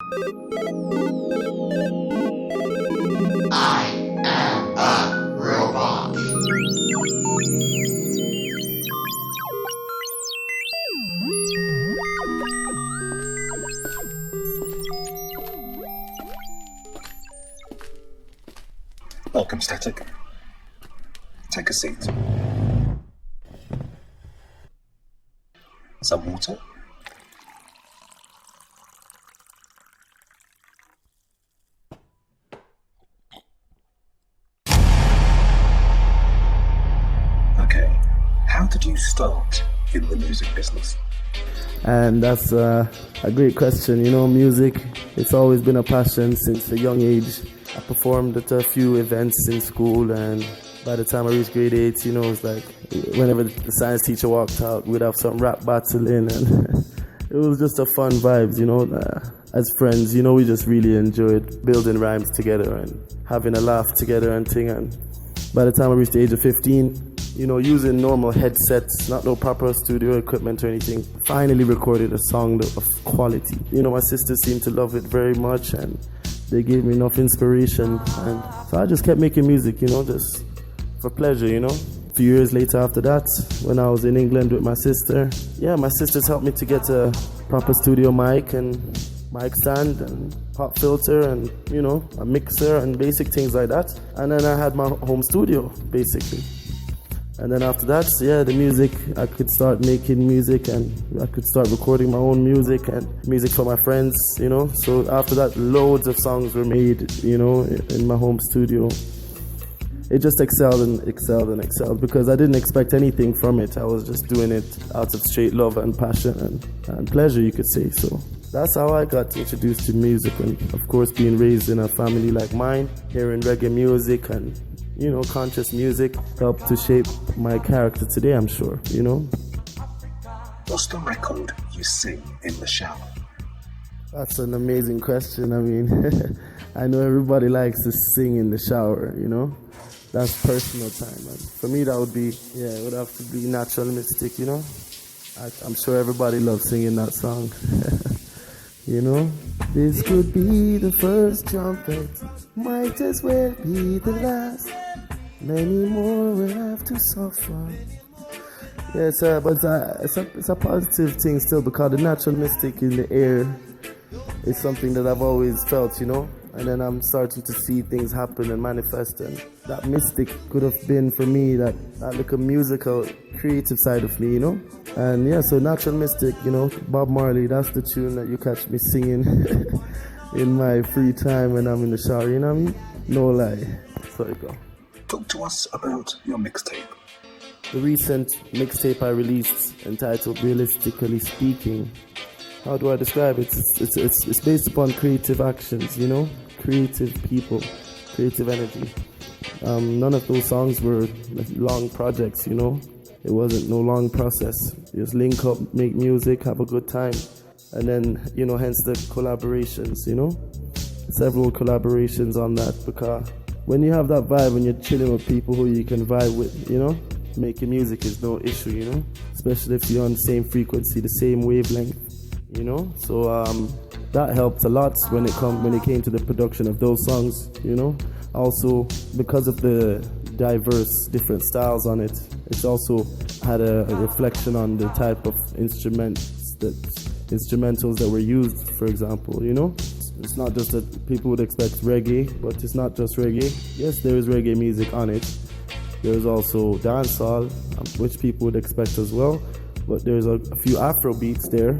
I am a robot. Welcome, Static. Take a seat. Some water? Okay, how did you start in the music business? And that's a great question. You know, music, it's always been a passion since a young age. I performed at a few events in school, and by the time I reached grade 8, you know, it's like whenever the science teacher walked out, we'd have some rap battle in, and it was just a fun vibes, you know. As friends, you know, we just really enjoyed building rhymes together and having a laugh together and thing. And by the time I reached the age of 15, you know, using normal headsets, not no proper studio equipment or anything, finally recorded a song of quality. You know, my sisters seemed to love it very much, and they gave me enough inspiration. And so I just kept making music, you know, just for pleasure, you know. A few years later after that, when I was in England with my sister, my sisters helped me to get a proper studio mic and mic stand and pop filter and, you know, a mixer and basic things like that. And then I had my home studio, basically. And then after that, the music, I could start making music and I could start recording my own music and music for my friends, you know. So after that, loads of songs were made, you know, in my home studio. It just excelled and excelled and excelled because I didn't expect anything from it. I was just doing it out of straight love and passion and pleasure, you could say. So that's how I got introduced to music, and of course being raised in a family like mine, hearing reggae music and, you know, conscious music helped to shape my character today, I'm sure, you know. What's the record you sing in the shower? That's an amazing question. I mean, I know everybody likes to sing in the shower, you know. That's personal time. And for me, that would be, it would have to be Natural Mystic, you know. I'm sure everybody loves singing that song. You know, this could be the first trumpet, might as well be the last. Many more will have to suffer. Yes, but it's a positive thing still, because the natural mystic in the air is something that I've always felt, you know. And then I'm starting to see things happen and manifest, and that mystic could have been for me that like a musical, creative side of me, you know. And so Natural Mystic, you know, Bob Marley, that's the tune that you catch me singing in my free time when I'm in the shower, you know what I mean? No lie. So you go. Talk to us about your mixtape. The recent mixtape I released, entitled Realistically Speaking, how do I describe it? It's based upon creative actions, you know, creative people, creative energy. None of those songs were long projects, you know. It wasn't no long process. Just link up, make music, have a good time, and then, you know, hence the collaborations, you know. Several collaborations on that, because when you have that vibe and you're chilling with people who you can vibe with, you know, making music is no issue, you know, especially if you're on the same frequency, the same wavelength, you know. So that helped a lot when it came to the production of those songs, you know. Also, because of the diverse different styles on it, it's also had a reflection on the type of instrumentals that were used, for example, you know. It's not just that people would expect reggae, but it's not just reggae. Yes, there is reggae music on it. There's also dancehall, which people would expect as well, but there's a few Afro beats there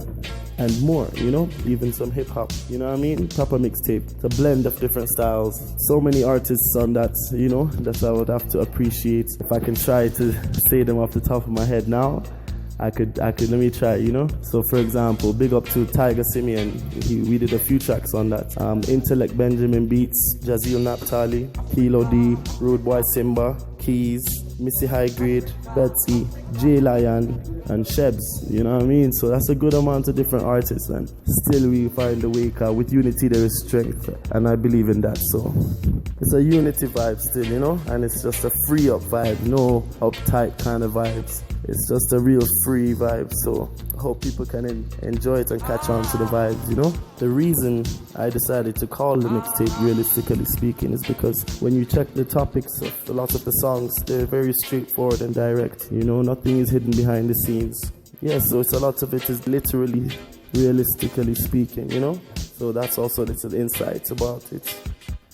and more, you know, even some hip hop, you know what I mean? Proper mixtape. It's a blend of different styles. So many artists on that, you know, that I would have to appreciate. If I can try to say them off the top of my head now, I could let me try, you know. So for example, big up to Tiger Simeon. We did a few tracks on that. Intellect Benjamin Beats, Jazeel Naphtali, Kilo D, Rude Boy Simba, Keys, Missy High Grade, Betsy, J Lion, and Shebs, you know what I mean? So that's a good amount of different artists, and still we find a way, with unity there is strength, and I believe in that. So it's a unity vibe still, you know, and it's just a free up vibe, no uptight kind of vibes. It's just a real free vibe. So hope people can enjoy it and catch on to the vibes, you know? The reason I decided to call the mixtape Realistically Speaking is because when you check the topics of a lot of the songs, they're very straightforward and direct, you know? Nothing is hidden behind the scenes. Yeah, so it's a lot of it is literally realistically speaking, you know? So that's also little insights about it.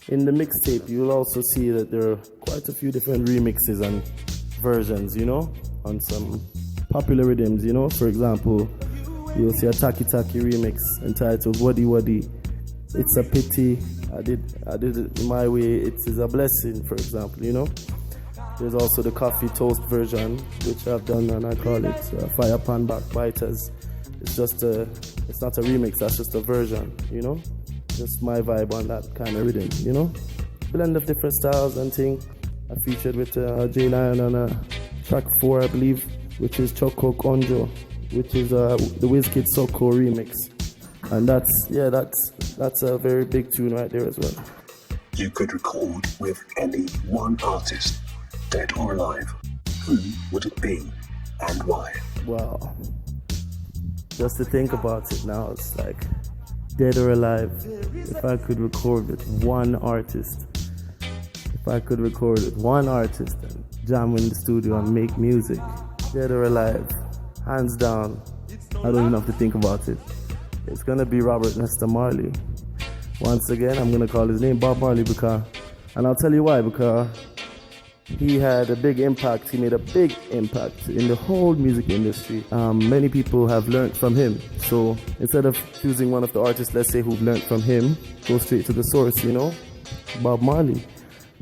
In the mixtape, you'll also see that there are quite a few different remixes and versions, you know? On some popular rhythms, you know. For example, you'll see a Taki Taki remix entitled Waddy Waddy. It's a pity. I did it my way. It is a blessing, for example, you know. There's also the Coffee Toast version, which I've done, and I call it Fire Pan Backbiters. It's not a remix. That's just a version, you know. Just my vibe on that kind of rhythm, you know. Blend of different styles and things. I featured with J Lion on track 4, I believe, which is Choco Konjo, which is the Wizkid Soko remix. And that's a very big tune right there as well. You could record with any one artist, dead or alive. Who would it be and why? Wow. Just to think about it now, it's like dead or alive. If I could record with one artist, and jam in the studio and make music, dead or alive, hands down, I don't even have to think about it. It's gonna be Robert Nesta Marley. Once again, I'm gonna call his name Bob Marley and I'll tell you why, because he had a big impact. He made a big impact in the whole music industry. Many people have learned from him. So instead of choosing one of the artists, let's say, who've learned from him, go straight to the source, you know, Bob Marley.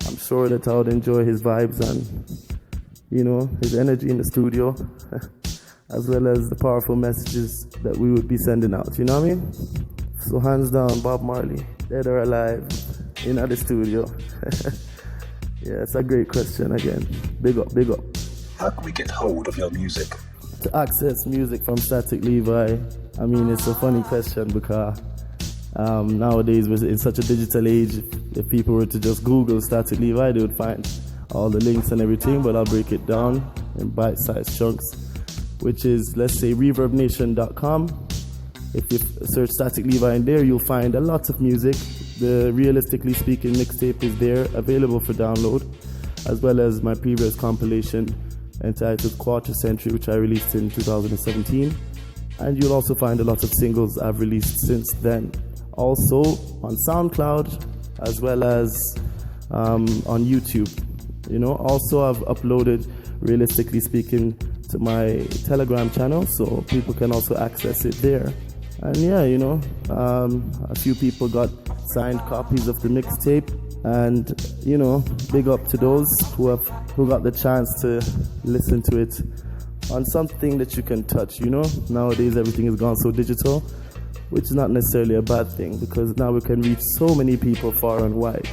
I'm sure that I would enjoy his vibes and, you know, his energy in the studio, as well as the powerful messages that we would be sending out, you know what I mean? So hands down, Bob Marley, dead or alive, in the studio. Yeah, it's a great question again. Big up, big up. How can we get hold of your music? To access music from Static Levi, I mean, it's a funny question because nowadays we're in such a digital age. If people were to just Google Static Levi, they would find all the links and everything, but I'll break it down in bite-sized chunks, which is, let's say, ReverbNation.com. If you search Static Levi in there, you'll find a lot of music. The Realistically Speaking mixtape is there, available for download, as well as my previous compilation entitled Quarter Century, which I released in 2017. And you'll also find a lot of singles I've released since then. Also on SoundCloud, as well as on YouTube. You know, also I've uploaded Realistically Speaking to my Telegram channel, so people can also access it there. And yeah, you know, a few people got signed copies of the mixtape, and you know, big up to those who got the chance to listen to it on something that you can touch. You know, nowadays everything has gone so digital, which is not necessarily a bad thing, because now we can reach so many people far and wide.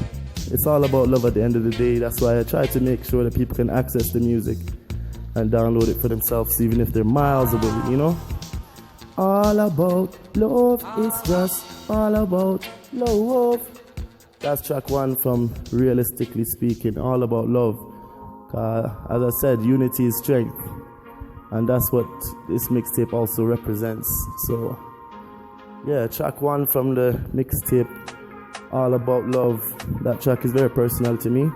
It's all about love at the end of the day. That's why I try to make sure that people can access the music and download it for themselves, even if they're miles away, you know? All about love, it's just all about love. That's track 1 from Realistically Speaking, all about love. As I said, unity is strength, and that's what this mixtape also represents. So yeah, track 1 from the mixtape, all about love. That track is very personal to me,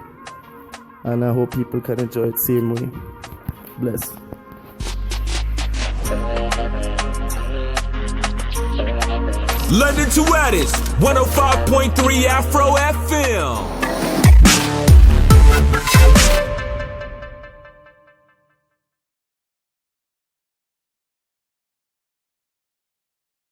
and I hope people can enjoy it same way. Bless. London to Addis, 105.3 Afro FM.